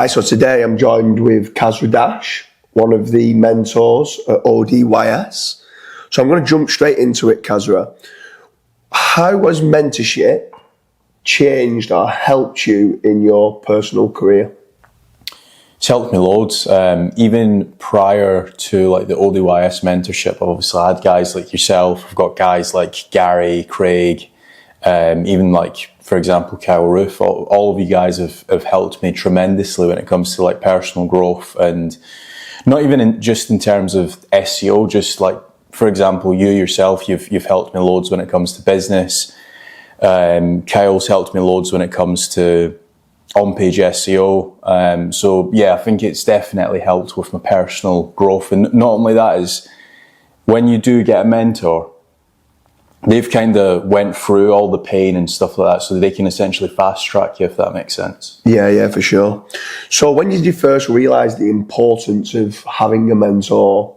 Hi, so today I'm joined with Kasra Dash, one of the mentors at ODYS. So I'm going to jump straight into it, Kasra. How has mentorship changed or helped you in your personal career? It's helped me loads. Even prior to like the ODYS mentorship, I've obviously had guys like yourself. I've got guys like Gary, Craig, even like, for example, Kyle Roof. All of you guys have helped me tremendously when it comes to like personal growth, and not even just in terms of SEO, just like, for example, you yourself, you've helped me loads when it comes to business. Kyle's helped me loads when it comes to on-page SEO. So yeah, I think it's definitely helped with my personal growth. And not only that, is when you do get a mentor, they've kind of went through all the pain and stuff like that, so they can essentially fast track you, if that makes sense. Yeah, for sure. So when did you first realise the importance of having a mentor?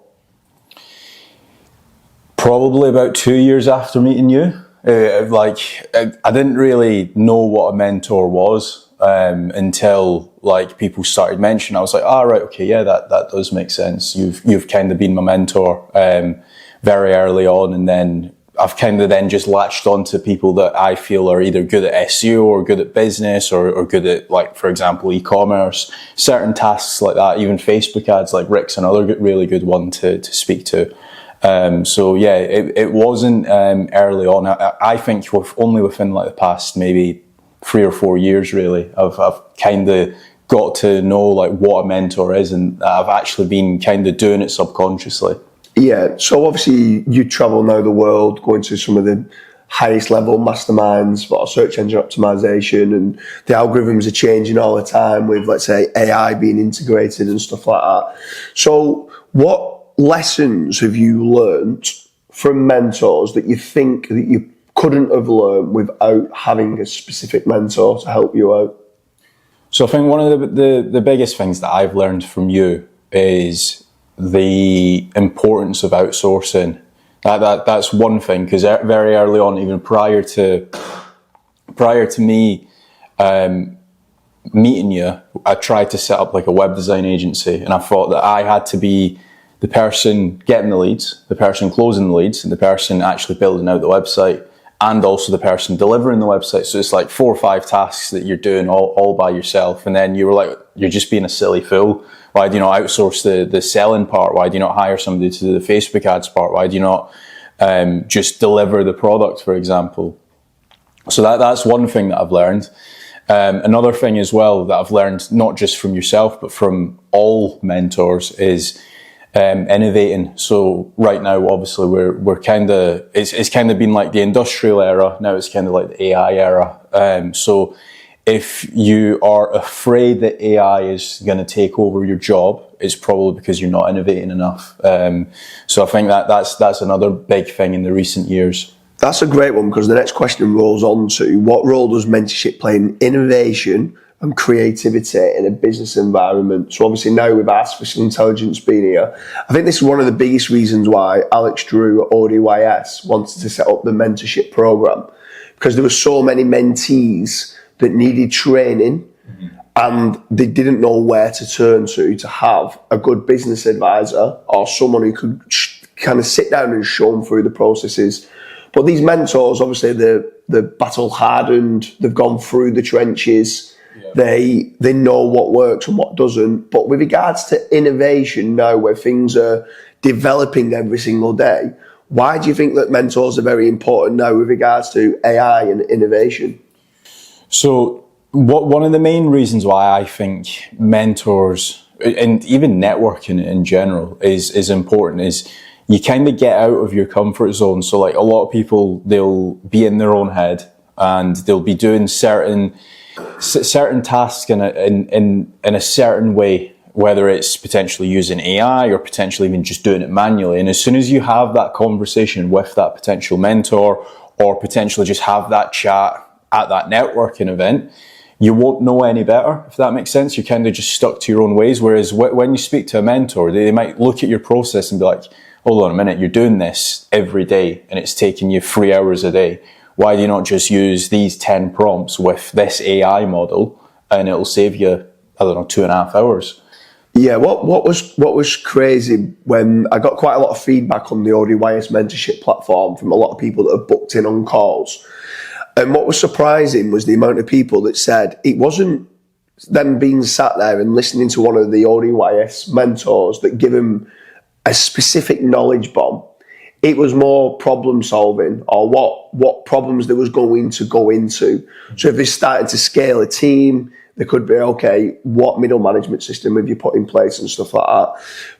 Probably about 2 years after meeting you. I didn't really know what a mentor was until like people started mentioning. I was like, right, okay, yeah, that does make sense. You've kind of been my mentor very early on, and then I've kind of then just latched on to people that I feel are either good at SEO or good at business or good at, like, for example, e-commerce, certain tasks like that, even Facebook ads, like Rick's another really good one to speak to. So yeah, it wasn't early on. I think only within like the past maybe 3 or 4 years really, I've kind of got to know like what a mentor is, and I've actually been kind of doing it subconsciously. Yeah, so obviously you travel now the world, going to some of the highest level masterminds for search engine optimization, and the algorithms are changing all the time with, let's say, AI being integrated and stuff like that. So what lessons have you learned from mentors that you think that you couldn't have learned without having a specific mentor to help you out? So I think one of the biggest things that I've learned from you is the importance of outsourcing. That's one thing, because very early on, even prior to me meeting you, I tried to set up like a web design agency, and I thought that I had to be the person getting the leads, the person closing the leads, and the person actually building out the website, and also the person delivering the website. So it's like 4 or 5 tasks that you're doing all by yourself. And then you were like, you're just being a silly fool. Why do you not outsource the selling part? Why do you not hire somebody to do the Facebook ads part? Why do you not just deliver the product, for example? So that's one thing that I've learned. Another thing as well that I've learned, not just from yourself, but from all mentors, is innovating. So right now, obviously, we're kind of, it's kind of been like the industrial era. Now it's kind of like the AI era. So if you are afraid that AI is going to take over your job, it's probably because you're not innovating enough. So I think that's another big thing in the recent years. That's a great one, because the next question rolls on to what role does mentorship play in innovation and creativity in a business environment? So obviously now with artificial intelligence being here, I think this is one of the biggest reasons why Alex Drew at ODYS wanted to set up the mentorship program, because there were so many mentees that needed training, and they didn't know where to turn to have a good business advisor or someone who could kind of sit down and show them through the processes. But these mentors, obviously, they're battle hardened, they've gone through the trenches, they know what works and what doesn't. But with regards to innovation now, where things are developing every single day, why do you think that mentors are very important now with regards to AI and innovation? So one of the main reasons why I think mentors, and even networking in general, is important is you kind of get out of your comfort zone. So like a lot of people, they'll be in their own head and they'll be doing certain tasks in a certain way, whether it's potentially using AI or potentially even just doing it manually. And as soon as you have that conversation with that potential mentor, or potentially just have that chat at that networking event, you won't know any better, if that makes sense. You're kind of just stuck to your own ways. Whereas when you speak to a mentor, they might look at your process and be like, hold on a minute, you're doing this every day and it's taking you 3 hours a day. Why do you not just use these 10 prompts with this AI model and it'll save you I don't know, 2.5 hours. Yeah, what was crazy when I got quite a lot of feedback on the ODYS mentorship platform from a lot of people that have booked in on calls. And what was surprising was the amount of people that said it wasn't them being sat there and listening to one of the ODYS mentors that give them a specific knowledge bomb. It was more problem solving, or what problems they was going to go into. So if they started to scale a team, they could be, okay, what middle management system have you put in place and stuff like that.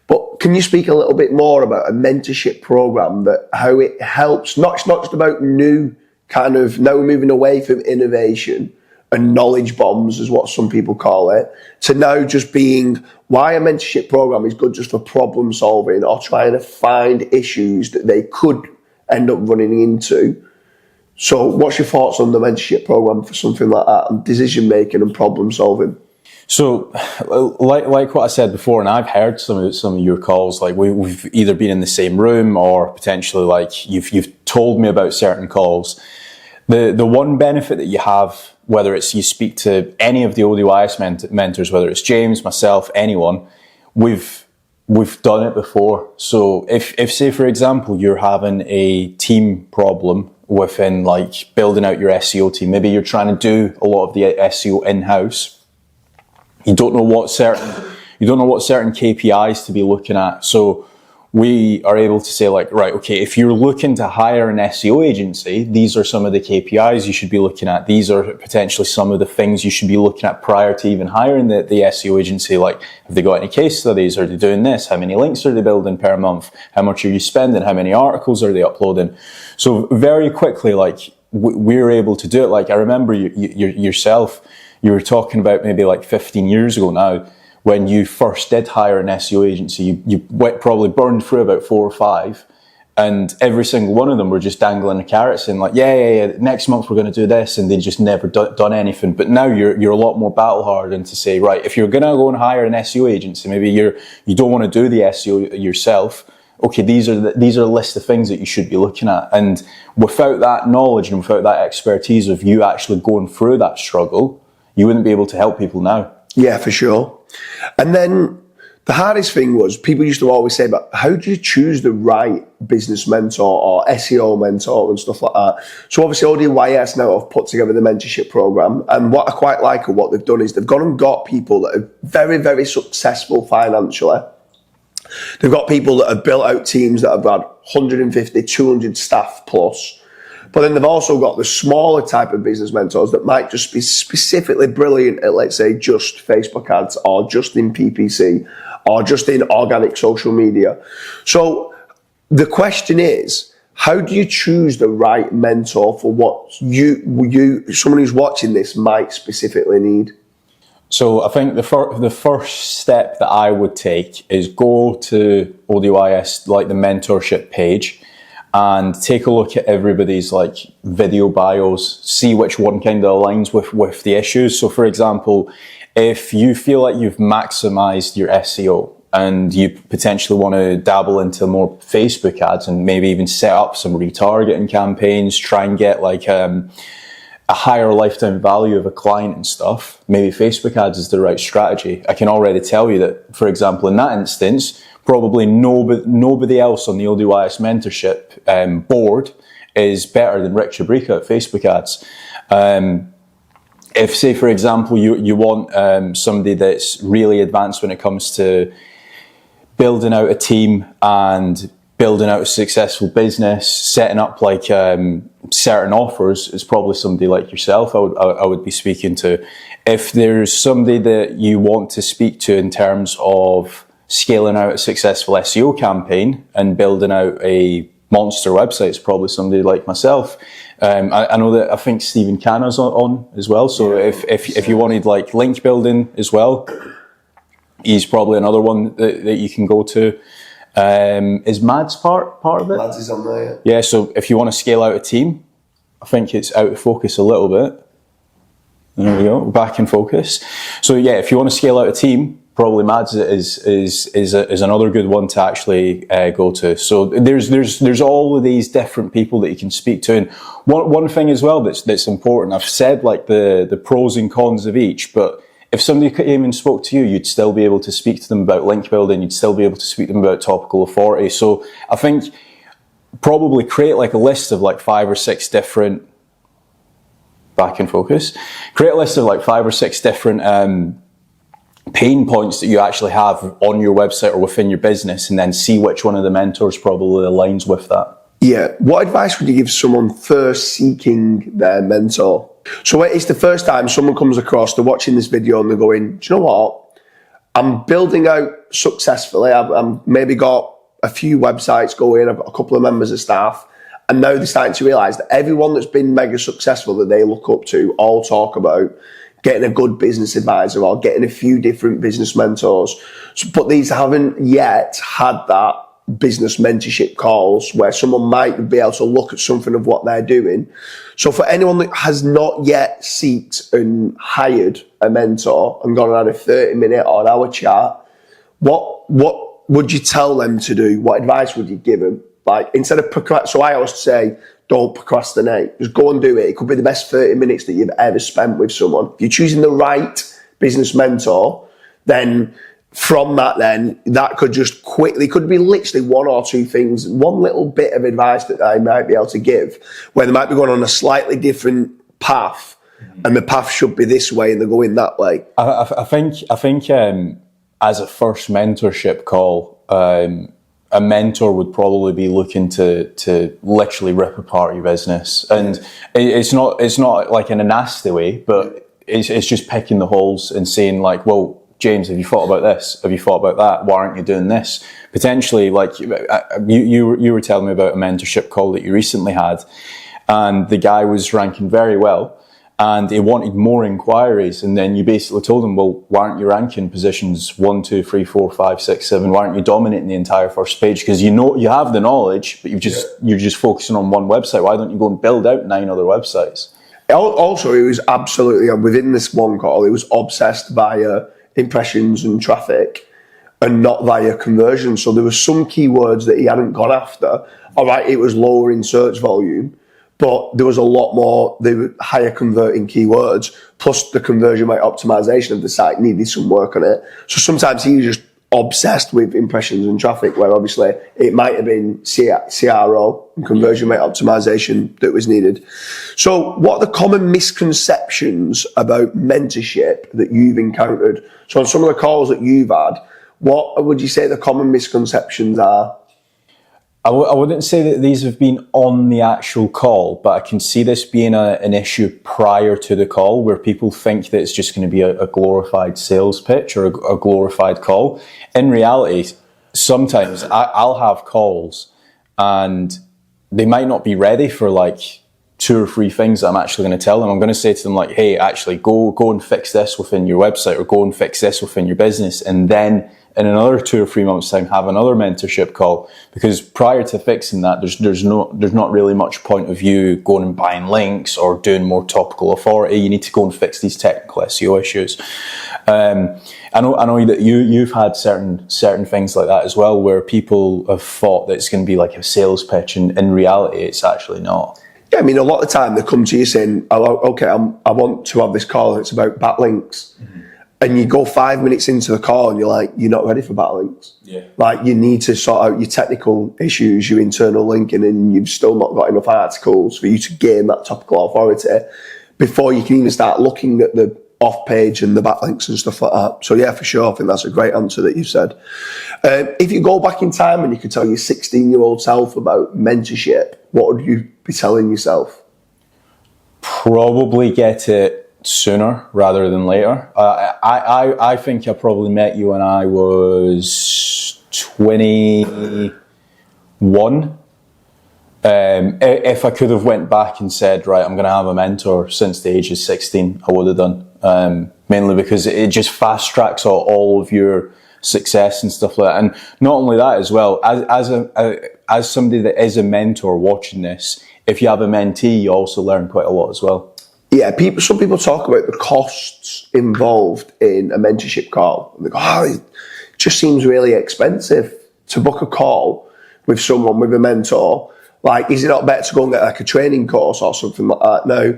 But can you speak a little bit more about a mentorship program, that how it helps, it's not just about new kind of, now we're moving away from innovation and knowledge bombs is what some people call it, to now just being why a mentorship program is good just for problem solving or trying to find issues that they could end up running into. So what's your thoughts on the mentorship program for something like that, and decision making and problem solving? So, like what I said before, and I've heard some of your calls. Like we've either been in the same room or potentially like you've told me about certain calls. The one benefit that you have, whether it's you speak to any of the ODYS mentors, whether it's James, myself, anyone, we've done it before. So if say for example you're having a team problem within like building out your SEO team, maybe you're trying to do a lot of the SEO in-house, you don't know what certain KPIs to be looking at. So we are able to say like, right, okay, if you're looking to hire an SEO agency, these are some of the KPIs you should be looking at. These are potentially some of the things you should be looking at prior to even hiring the SEO agency. Like, have they got any case studies? Are they doing this? How many links are they building per month? How much are you spending? How many articles are they uploading? So very quickly, like we're able to do it. Like I remember yourself, you were talking about maybe like 15 years ago now, when you first did hire an SEO agency, you probably burned through about 4 or 5, and every single one of them were just dangling a carrot saying like, yeah, next month we're going to do this, and they just never done anything. But now you're a lot more battle hardened to say, right, if you're going to go and hire an SEO agency, maybe you don't want to do the SEO yourself. Okay, these are a list of things that you should be looking at. And without that knowledge and without that expertise of you actually going through that struggle, you wouldn't be able to help people now. Yeah, for sure. And then the hardest thing was people used to always say, but how do you choose the right business mentor or SEO mentor and stuff like that? So obviously ODYS now have put together the mentorship program. And what I quite like of what they've done is they've gone and got people that are very, very successful financially. They've got people that have built out teams that have had 150, 200 staff plus. But then they've also got the smaller type of business mentors that might just be specifically brilliant at, let's say, just Facebook ads or just in PPC or just in organic social media. So the question is, how do you choose the right mentor for what someone who's watching this might specifically need? So I think the first step that I would take is go to ODYS, like the mentorship page, and take a look at everybody's like video bios, see which one kind of aligns with the issues. So for example, if you feel like you've maximized your SEO and you potentially want to dabble into more Facebook ads and maybe even set up some retargeting campaigns, try and get like a higher lifetime value of a client and stuff, maybe Facebook ads is the right strategy. I can already tell you that, for example, in that instance, probably nobody else on the ODYS mentorship board is better than Rick Chabrika at Facebook ads. If, say, for example, you want somebody that's really advanced when it comes to building out a team and building out a successful business, setting up like certain offers, it's probably somebody like yourself I would be speaking to. If there's somebody that you want to speak to in terms of scaling out a successful SEO campaign and building out a monster website, it's probably somebody like myself. I know that I think Stephen Canna's on as well. So yeah, if you wanted like link building as well, he's probably another one that you can go to. Is Mads part of it? Mads is on there. Yeah. So if you want to scale out a team, I think it's out of focus a little bit. There we go, back in focus. So yeah, if you want to scale out a team, probably Mads is another good one to actually go to. So there's all of these different people that you can speak to. And one thing as well that's important, I've said like the pros and cons of each, but if somebody came and spoke to you, you'd still be able to speak to them about link building, you'd still be able to speak to them about topical authority. So I think probably create like a list of like 5 or 6 different, back in focus, create a list of like 5 or 6 different pain points that you actually have on your website or within your business, and then see which one of the mentors probably aligns with that. Yeah. What advice would you give someone first seeking their mentor? So it's the first time someone comes across, they're watching this video and they're going, do you know what? I'm building out successfully. I've maybe got a few websites going, I've got a couple of members of staff, and now they're starting to realise that everyone that's been mega successful that they look up to all talk about getting a good business advisor or getting a few different business mentors. But these haven't yet had that business mentorship calls where someone might be able to look at something of what they're doing. So for anyone that has not yet sought and hired a mentor and gone on a 30-minute or an hour chat, what would you tell them to do? What advice would you give them? Like, instead of so I always say, don't procrastinate. Just go and do it. It could be the best 30 minutes that you've ever spent with someone. If you're choosing the right business mentor, then from that, then that could just quickly, could be literally 1 or 2 things, one little bit of advice that I might be able to give, where they might be going on a slightly different path, and the path should be this way and they're going that way. I think as a first mentorship call, a mentor would probably be looking to literally rip apart your business, and it's not like in a nasty way, but it's just picking the holes and saying like, well, James, have you thought about this? Have you thought about that? Why aren't you doing this? Potentially, like you were telling me about a mentorship call that you recently had, and the guy was ranking very well, and he wanted more inquiries, and then you basically told him, well, why aren't you ranking positions 1, 2, 3, 4, 5, 6, 7? Why aren't you dominating the entire first page? Because you know you have the knowledge, but you're just focusing on one website. Why don't you go and build out 9 other websites? Also, he was absolutely, within this one call, he was obsessed via impressions and traffic and not via conversion. So there were some keywords that he hadn't gone after. All right, it was lower in search volume, but there was a lot more, they were higher converting keywords, plus the conversion rate optimization of the site needed some work on it. So sometimes he was just obsessed with impressions and traffic, where obviously it might have been CRO and conversion rate optimization that was needed. So what are the common misconceptions about mentorship that you've encountered? So on some of the calls that you've had, what would you say the common misconceptions are? I wouldn't say that these have been on the actual call, but I can see this being an issue prior to the call, where people think that it's just going to be a glorified sales pitch or a glorified call. In reality, sometimes I'll have calls and they might not be ready for like 2 or 3 things that I'm actually going to tell them. I'm going to say to them like, hey, actually go and fix this within your website, or go and fix this within your business, and then in another 2 or 3 months' time, have another mentorship call. Because prior to fixing that, there's not really much point of you going and buying links or doing more topical authority. You need to go and fix these technical SEO issues. I know that you've had certain things like that as well, where people have thought that it's going to be like a sales pitch, and in reality, it's actually not. Yeah, I mean, a lot of the time they come to you saying, oh, okay, I want to have this call, and it's about backlinks. Mm-hmm. And you go 5 minutes into the call and you're like, you're not ready for backlinks. Yeah. Like, you need to sort out your technical issues, your internal linking, and you've still not got enough articles for you to gain that topical authority before you can even start looking at the off page and the backlinks and stuff like that. So yeah, for sure, I think that's a great answer that you said. If you go back in time and you could tell your 16-year-old self about mentorship, what would you be telling yourself? Probably get it sooner rather than later. I think I probably met you when I was 21. If I could have went back and said, right, I'm going to have a mentor since the age of 16, I would have done. Mainly because it just fast tracks all of your success and stuff like that. And not only that as well, as somebody that is a mentor watching this, if you have a mentee, you also learn quite a lot as well. Yeah, some people talk about the costs involved in a mentorship call. They go, it just seems really expensive to book a call with someone, with a mentor. Like, is it not better to go and get like a training course or something like that? No,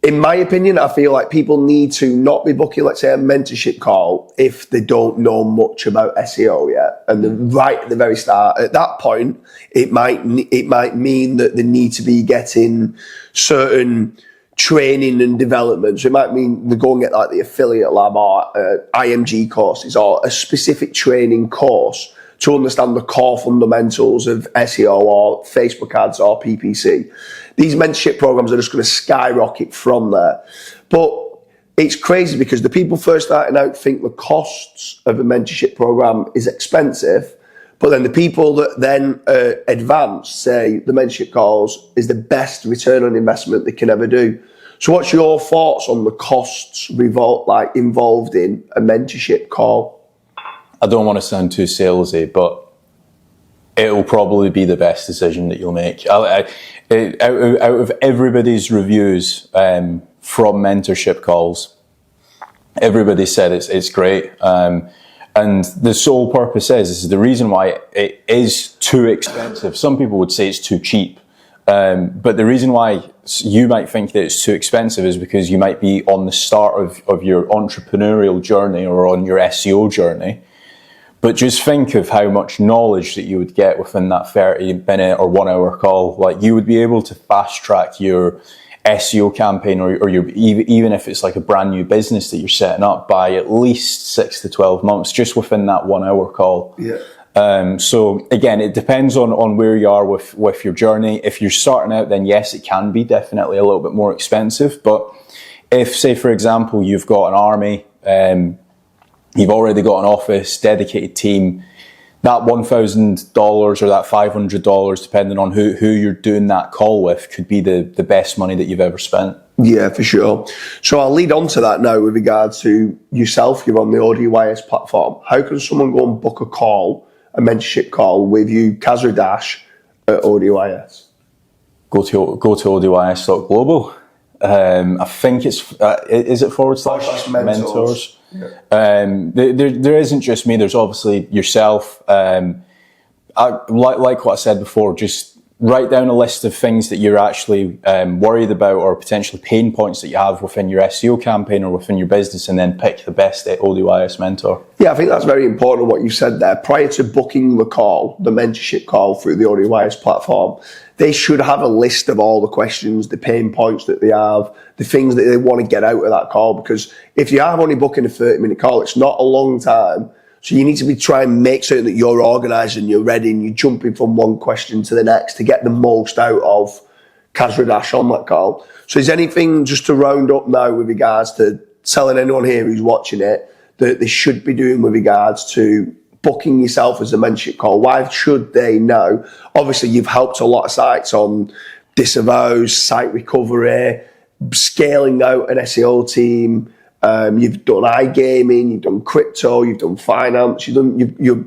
in my opinion, I feel like people need to not be booking, let's say, a mentorship call if they don't know much about SEO yet. And then right at the very start, at that point, it might mean that they need to be getting certain training and development. So it might mean they go and get like the affiliate lab or IMG courses or a specific training course to understand the core fundamentals of SEO or Facebook ads or PPC. These mentorship programs are just going to skyrocket from there. But it's crazy because the people first starting out think the costs of a mentorship program is expensive, but then the people that then advance say the mentorship calls is the best return on investment they can ever do. So what's your thoughts on the costs involved in a mentorship call? I don't want to sound too salesy, but it will probably be the best decision that you'll make. Out of everybody's reviews from mentorship calls, everybody said it's great. And the sole purpose is the reason why it is too expensive. Some people would say it's too cheap. But the reason why you might think that it's too expensive is because you might be on the start of your entrepreneurial journey or on your SEO journey. But just think of how much knowledge that you would get within that 30-minute or 1 hour call. Like, you would be able to fast track your SEO campaign or your, even if it's like a brand new business that you're setting up, by at least 6 to 12 months just within that 1 hour call. Yeah. So again, it depends on where you are with your journey. If you're starting out, then yes, it can be definitely a little bit more expensive. But if, say, for example, you've got an army, you've already got an office, dedicated team, that $1,000 or that $500, depending on who you're doing that call with, could be the best money that you've ever spent. Yeah, for sure. So I'll lead on to that now with regards to yourself. You're on the ODYS platform. How can someone go and book a mentorship call with you, Kasra Dash, at ODYS? Go to ODYS.global. I think it's, is it / mentors? Yeah. There isn't just me, there's obviously yourself. Like what I said before, just write down a list of things that you're actually worried about or potentially pain points that you have within your SEO campaign or within your business, and then pick the best ODYS mentor. Yeah, I think that's very important what you said there. Prior to booking the call, the mentorship call through the ODYS platform, they should have a list of all the questions, the pain points that they have, the things that they want to get out of that call. Because if you are only booking a 30-minute call, it's not a long time. So you need to be trying to make certain that you're organised and you're ready and you're jumping from one question to the next to get the most out of Kasra Dash on that call. So is anything just to round up now with regards to telling anyone here who's watching it that they should be doing with regards to booking yourself as a mentorship call? Why should they know? Obviously, you've helped a lot of sites on disavows, site recovery, scaling out an SEO team. You've done iGaming, you've done crypto, you've done finance, you're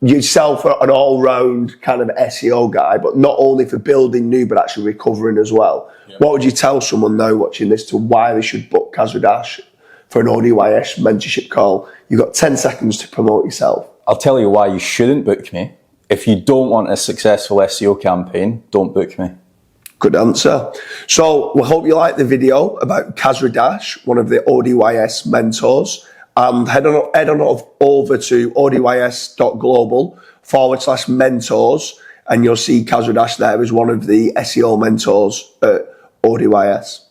yourself an all-round kind of SEO guy, but not only for building new, but actually recovering as well. Yeah. What would you tell someone now watching this to why they should book Kasra Dash for an ODYS mentorship call? You've got 10 seconds to promote yourself. I'll tell you why you shouldn't book me. If you don't want a successful SEO campaign, don't book me. Good answer. So we hope you liked the video about Kasra Dash, one of the ODYS mentors. And head on over to odys.global/mentors, and you'll see Kasra Dash there as one of the SEO mentors at ODYS.